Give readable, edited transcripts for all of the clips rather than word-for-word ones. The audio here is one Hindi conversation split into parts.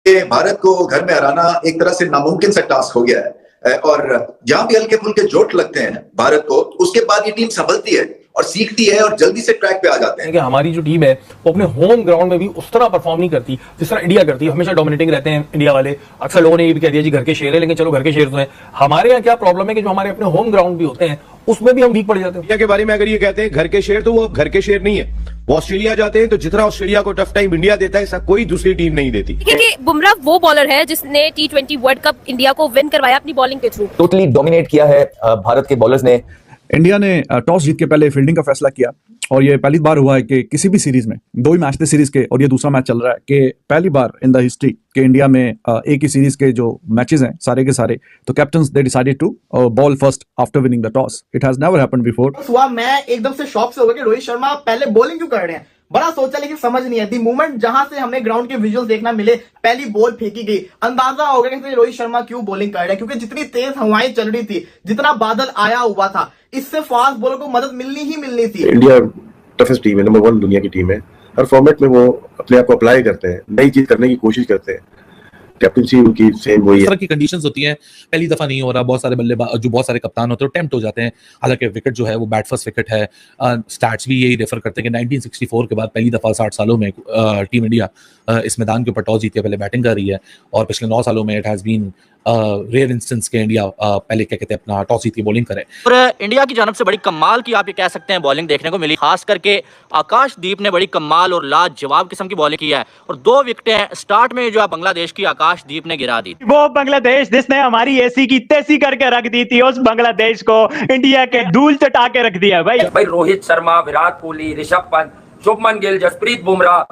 कि भारत को घर में हराना एक तरह से नामुमकिन सा टास्क हो गया है, और जहां भी हल्के फुल्के चोट लगते हैं भारत को, उसके बाद ये टीम संभलती है और सीखती है और जल्दी से ट्रैक पे आ जाते हैं। कि हमारी जो टीम है वो अपने होम ग्राउंड में भी उस तरह परफॉर्म नहीं करती जिस तरह इंडिया करती है। हमेशा डोमिनेटिंग रहते हैं इंडिया वाले। अक्सर लोगों ने ये भी कह दिया जी घर के शेर है, लेकिन चलो घर के शेर तो है। हमारे यहाँ क्या प्रॉब्लम है कि जो हमारे अपने होम ग्राउंड भी होते हैं उसमें भी हम वीक पड़ जाते हैं। इंडिया के बारे में अगर ये कहते हैं घर के शेर, तो वो घर के शेर नहीं है। वो ऑस्ट्रेलिया जाते हैं तो जितना ऑस्ट्रेलिया को टफ टाइम इंडिया देता है, ऐसा कोई दूसरी टीम नहीं देती। क्योंकि बुमराह वो बॉलर है जिसने T20 वर्ल्ड कप इंडिया को विन करवाया अपनी बॉलिंग के थ्रू। टोटली डोमिनेट किया है भारत के बॉलर्स ने। इंडिया ने टॉस जीत के पहले फील्डिंग का फैसला किया, और ये पहली बार हुआ है कि किसी भी सीरीज में, 2 ही मैच थे सीरीज के और ये दूसरा मैच चल रहा है, कि पहली बार इन द हिस्ट्री कि इंडिया में एक ही सीरीज के जो मैचेस हैं सारे के सारे, तो captains they decided to bowl first after winning the toss. It has never happened before. हुआ, मैं एकदम से शॉक से हो गया कि रोहित शर्मा पहले बॉलिंग क्यों कर रहे हैं। बड़ा सोचा लेकिन समझ नहीं है। दी मोमेंट जहां से हमें ग्राउंड के विजुअल्स देखना मिले, पहली बॉल फेंकी गई, अंदाजा हो गया कि रोहित शर्मा क्यों बॉलिंग कर रहे हैं, क्योंकि जितनी तेज हवाएं चल रही थी, जितना बादल आया हुआ था, इससे फास्ट बॉलर को मदद मिलनी ही मिलनी थी। इंडिया टफेस्ट टीम है, नंबर 1 दुनिया की टीम है। हर फॉर्मेट में वो अपने आप को अप्लाई करते हैं, नई चीज करने की कोशिश करते हैं। कैप्टनसी उनकी सेम वही है। इस तरह की कंडीशंस होती हैं, पहली दफा नहीं हो रहा। बहुत सारे बल्लेबाज, जो बहुत सारे कप्तान होते हैं, टेम्प्ट हो जाते हैं। हालांकि विकेट जो है वो बैट फर्स्ट विकेट है। स्टैट्स भी यही रेफर करते हैं कि 1964 के बाद पहली दफा 60 सालों में टीम इंडिया इस मैदान के ऊपर टॉस जीत के पहले बैटिंग कर रही है, और पिछले 9 सालों में it has been rare instance के इंडिया पहले क्या कहते हैं अपना टॉस जीत के बॉलिंग करे। और इंडिया की जानब से बड़ी कमाल की आप ये कह सकते हैं बॉलिंग देखने को मिली। खास करके आकाशदीप ने बड़ी कमाल और लाजवाब किस्म की बॉलिंग की है, और 2 विकेटें स्टार्ट में जो है बांग्लादेश की आकाशदीप ने गिरा दी। वो बांग्लादेश जिसने हमारी एसी की तेसी करके रख दी थी, उस बांग्लादेश को इंडिया के धूल चटा के रख दिया। भाई रोहित शर्मा, विराट कोहली, ऋषभ पंत, शुभमन गिल, जसप्रीत बुमराह,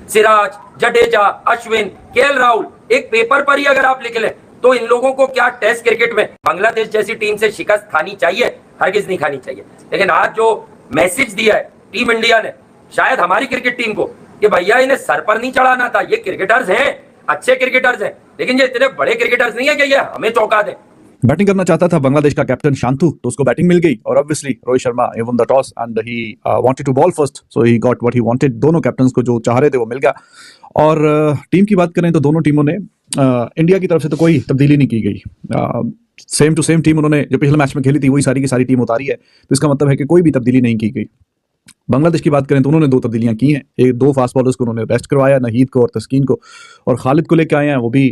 सिराज, जडेजा, अश्विन, केएल राहुल, एक पेपर पर ही अगर आप लिख लें तो इन लोगों को क्या टेस्ट क्रिकेट में बांग्लादेश जैसी टीम से शिकस्त खानी चाहिए? हरगिज नहीं खानी चाहिए। लेकिन आज जो मैसेज दिया है टीम इंडिया ने शायद हमारी क्रिकेट टीम को, कि भैया इन्हें सर पर नहीं चढ़ाना था, ये क्रिकेटर्स हैं, अच्छे क्रिकेटर्स हैं, लेकिन ये इतने बड़े क्रिकेटर्स नहीं है कि ये हमें चौंका दें। बैटिंग करना चाहता था बांग्लादेश का कैप्टन शांतु, तो उसको बैटिंग मिल गई, और obviously Rohit Sharma he won the toss and he wanted to ball first, so he got what he wanted। दोनों कैप्टन्स को जो चाह रहे थे वो मिल गया। और टीम की बात करें तो दोनों टीमों ने इंडिया की तरफ से तो कोई तब्दीली नहीं की गई। सेम टू सेम टीम उन्होंने जो पिछले मैच में खेली थी वही सारी की सारी टीम उतारी है, तो इसका मतलब है कि कोई भी तब्दीली नहीं की गई। बांग्लादेश की बात करें तो उन्होंने 2 तब्दीलियां की हैं। एक 2 फास्ट बॉलर्स को उन्होंने रेस्ट करवाया, नहीद को और तस्कीन को, और खालिद को लेके आए हैं, वो भी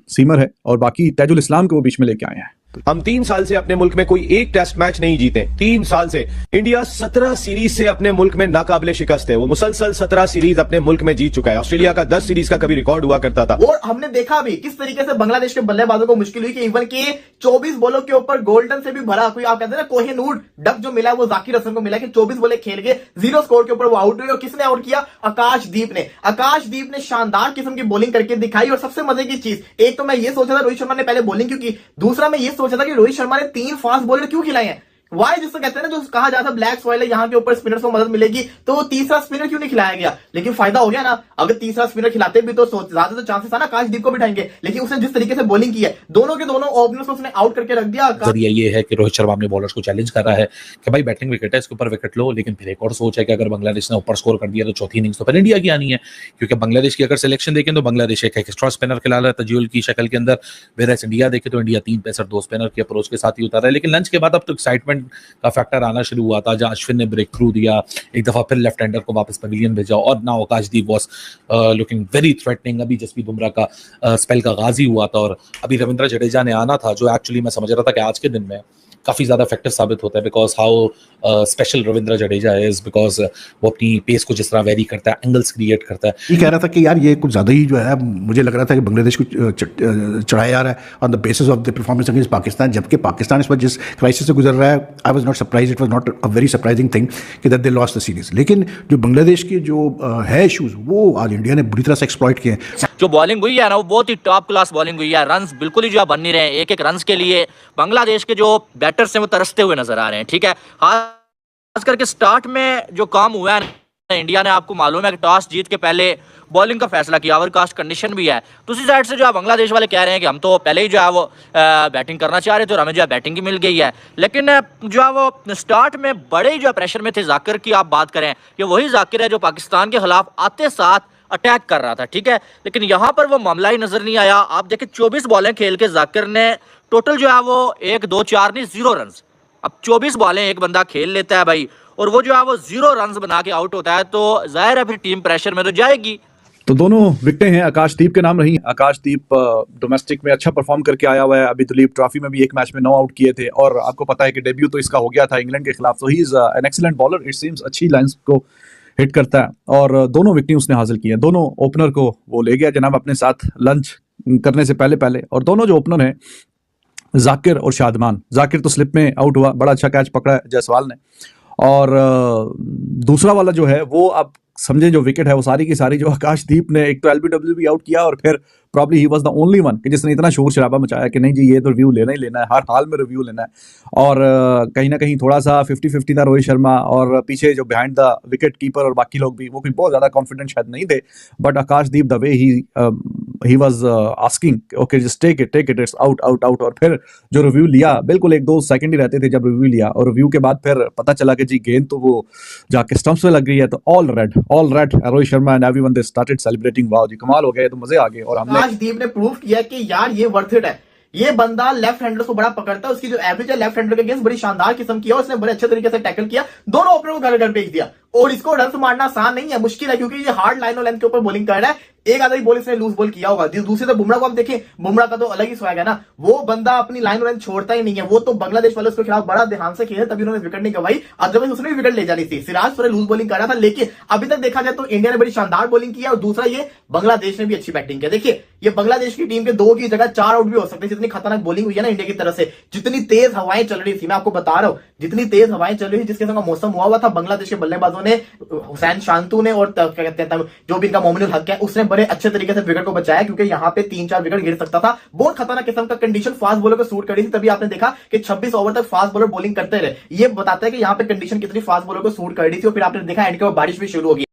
सीमर है, और बाकी तैजुल इस्लाम को वो बीच में लेके आए हैं। हम 3 साल से अपने मुल्क में कोई एक टेस्ट मैच नहीं जीते। 3 साल से इंडिया 17 सीरीज से अपने मुल्क में नाकाबिले शिकस्त है। वो मुसलसल 17 सीरीज अपने मुल्क में जीत चुका है। ऑस्ट्रेलिया का 10 सीरीज का कभी रिकॉर्ड हुआ करता था। और हमने देखा भी किस तरीके से बांग्लादेश के बल्लेबाजों को मुश्किल हुई कि इवन के 24 बॉलों के ऊपर गोल्डन से भी भरा कोई, आप कहते हैं ना कोहिनूर डक जो मिला वो जाकिर हसन को मिला कि 24 बॉलें खेल के 0 स्कोर के ऊपर वो आउट हुए। और किसने आउट किया? आकाशदीप ने। आकाशदीप ने शानदार किस्म की बॉलिंग करके दिखाई। और सबसे मजे की चीज, एक तो मैं ये सोचा था रोहित शर्मा ने पहले बॉलिंग क्यों की, दूसरा मैं ये सोचा था कि रोहित शर्मा ने 3 फास्ट बॉलर क्यों खिलाए हैं। वाई जिसको कहते हैं ना, जो कहा जाता है ब्लैक सॉइल है, यहाँ के ऊपर स्पिनर्स को मदद मिलेगी, तो वो तीसरा स्पिनर क्यों नहीं खिलाया गया? लेकिन फायदा हो गया ना, अगर तीसरा स्पिनर खिलाते भी तो ज्यादा तो चांसेस था ना आकाशदीप को बिठाएंगे। लेकिन उसने जिस तरीके से बॉलिंग की है, दोनों के दोनों ओपनर्स को उसने आउट करके रख दिया। जरिया ये है कि रोहित शर्मा अपने बॉलर्स को चैलेंज कर रहा है कि भाई बैटिंग विकेट है, इसके ऊपर विकेट लो। लेकिन फिर एक और सोच है कि अगर बांग्लादेश ने ऊपर स्कोर कर दिया तो चौथी इनिंग्स तो फिर इंडिया की आनी है, क्योंकि बांग्लादेश की अगर सिलेक्शन देखें तो बांग्लादेश एक एक्स्ट्रा स्पिनर खिला रहा है तजुल की शक्ल के अंदर, वेरएस इंडिया देखे तो इंडिया 3 पेसर 2 स्पिनर की अप्रोच के साथ ही उतारा है। लेकिन लंच के बाद अब तो एक्साइटमेंट का फैक्टर आना शुरू हुआ था, जहां अश्विन ने ब्रेक थ्रू दिया, एक दफा फिर लेफ्ट हैंडर को वापस पवेलियन भेजा, और now Akashdeep was looking very threatening. अभी जसप्रीत बुमराह का स्पेल का गाजी हुआ था, और अभी रविंद्र जडेजा ने आना था, जो एक्चुअली मैं समझ रहा था कि आज के दिन में काफी ज्यादा इफेक्टिव साबित होता है, because how special Ravindra Jadeja is, because वो अपनी पेस को जिस तरह वेरी करता है, एंगल्स क्रिएट करता है। ये कह रहा था कि यार ये कुछ ज्यादा ही जो है, मुझे लग रहा था कि बांग्लादेश को चढ़ाया जा रहा है on the basis of the performance against Pakistan, जबकि पाकिस्तान इस पर जिस क्राइसिस से गुजर रहा है, I was not surprise, it was not a very surprising thing कि that they lost the series. लेकिन जो बांग्लादेश के जो है इशूज, वो आज इंडिया ने बुरी तरह से एक्सप्लॉइट किए हैं। जो बॉलिंग हुई है ना, वो बहुत ही टॉप क्लास बॉलिंग हुई है। रन्स बिल्कुल ही जो बन नहीं रहे, एक रन्स के लिए बांग्लादेश के जो बैटर्स हैं वो तरसते हुए नजर आ रहे हैं। ठीक है, खास करके स्टार्ट में जो काम हुआ है इंडिया ने, आपको मालूम है कि टॉस जीत के पहले बॉलिंग का फैसला किया, ओवरकास्ट कंडीशन भी है। दूसरी साइड से जो है बांग्लादेश वाले कह रहे हैं कि हम तो पहले ही जो है वो बैटिंग करना चाह रहे थे और हमें जो है बैटिंग ही मिल गई है। लेकिन जो है वो स्टार्ट में बड़े ही जो है प्रेशर में थे। जाकिर की आप बात करें कि वही जाकिर है जो पाकिस्तान के खिलाफ आते साथ अटैक कर रहा था, ठीक है, लेकिन यहां पर वो मामला ही नजर नहीं आया। आप देखें 24 बॉलें खेल के जाकिर ने टोटल जो है वो 1 2 4 नहीं 0 रन। अब 24 बॉलें एक बंदा खेल लेता है भाई, और वो जो है वो 0 रन बना के आउट होता है, तो जाहिर है फिर टीम प्रेशर में तो जाएगी। तो दोनों विकेटें हैं आकाशदीप के नाम रही। आकाशदीप डोमेस्टिक में अच्छा परफॉर्म करके आया हुआ है, अभी दुलीप ट्रॉफी में भी एक मैच में 9 आउट किए थे, और आपको पता है कि डेब्यू तो इसका हो गया था इंग्लैंड के खिलाफ। तो he is an excellent bowler, it seems अच्छी लाइंस को हिट करता है, और दोनों विकेटें उसने हासिल की हैं। दोनों ओपनर को वो ले गया जनाब अपने साथ लंच करने से पहले, और दोनों जो ओपनर हैं जाकिर और शादमान। जाकिर तो स्लिप में आउट हुआ, बड़ा अच्छा कैच पकड़ा जायसवाल ने, और दूसरा वाला जो है वो आप समझे जो विकेट है वो सारी की सारी जो आकाशदीप ने एक तो एलबीडब्ल्यू भी आउट किया, और फिर probably he was the only one कि जिसने इतना शोर शराबा मचाया कि नहीं जी ये तो रिव्यू लेना ही लेना है, हर हाल में रिव्यू लेना है। और कहीं ना कहीं थोड़ा सा 50-50 था रोहित शर्मा, और पीछे जो बिहाइंड द विकेट कीपर और बाकी लोग भी वो कोई बहुत ज्यादा कॉन्फिडेंट शायद नहीं थे। But Akashdeep the way he was asking okay just take it it's out out out. और फिर जो रिव्यू लिया, बिल्कुल 1-2 सेकंड ही रहते थे जब रिव्यू लिया, और रिव्यू के बाद फिर पता चला कि जी गेंद तो वो जाके स्टंप्स में लग गई है। तो already Rohit Sharma and everyone they started celebrating, wow जी कमाल हो गया, तो मजे आ गए। और हमने आकाशदीप ने प्रूव किया कि यार ये वर्थ इट है। ये बंदा लेफ्ट हैंडर को बड़ा पकड़ता है, उसकी जो एवरेज है लेफ्ट हैंडर के अगेंस्ट बड़ी शानदार किस्म की है, उसने बड़े अच्छे तरीके से टैकल किया, दोनों ओपनर को घर भेज दिया। और इसको रन मारना आसान नहीं है, मुश्किल है, क्योंकि ये हार्ड लाइन और लेंथ के ऊपर बॉलिंग कर रहा है। एक आधा ही बॉल इसने लूज बॉल किया होगा। दूसरे तो बुमराह को आप देखें, बुमराह का तो अलग ही स्वैग है ना, वो बंदा अपनी लाइन और लेंथ छोड़ता ही नहीं है। वो तो बांग्लादेश वाले उसके खिलाफ बड़ा ध्यान से खेले, तभी उन्होंने विकेट नहीं गवाई, अदरवाइज उसने भी विकेट ले जानी थी। सिराज थोड़ा लूज बॉलिंग कर रहा था, लेकिन अभी तक देखा जाए तो इंडिया ने बड़ी शानदार बॉलिंग की है, और दूसरा ये बांग्लादेश ने भी अच्छी बैटिंग की। देखिए ये बांग्लादेश की टीम के 2 की जगह 4 आउट भी हो सकते, जितनी खतरनाक बॉलिंग हुई है ना इंडिया की तरफ से। जितनी तेज हवाएं चल रही थी, मैं आपको बता रहा हूं, जितनी तेज हवाएं चल रही थी, जिसके संग मौसम हुआ था, बांग्लादेश के बल्लेबाजों ने, हुसैन शांतु ने और क्या कहते हैं जो भी इनका मोमिनुल हक है, उसने बड़े अच्छे तरीके से विकेट को बचाया, क्योंकि यहां पे 3-4 विकेट गिर सकता था। बहुत खतरनाक किस्म का कंडीशन फास्ट बॉलर को सूट कर रही थी, तभी आपने देखा कि 26 ओवर तक फास्ट बॉलर बॉलिंग करते रहे। ये बताता है कि यहां पे कंडीशन कितनी फास्ट बॉलर को सूट कर रही थी, और फिर आपने देखा एंड के बाद बारिश भी शुरू हो गई।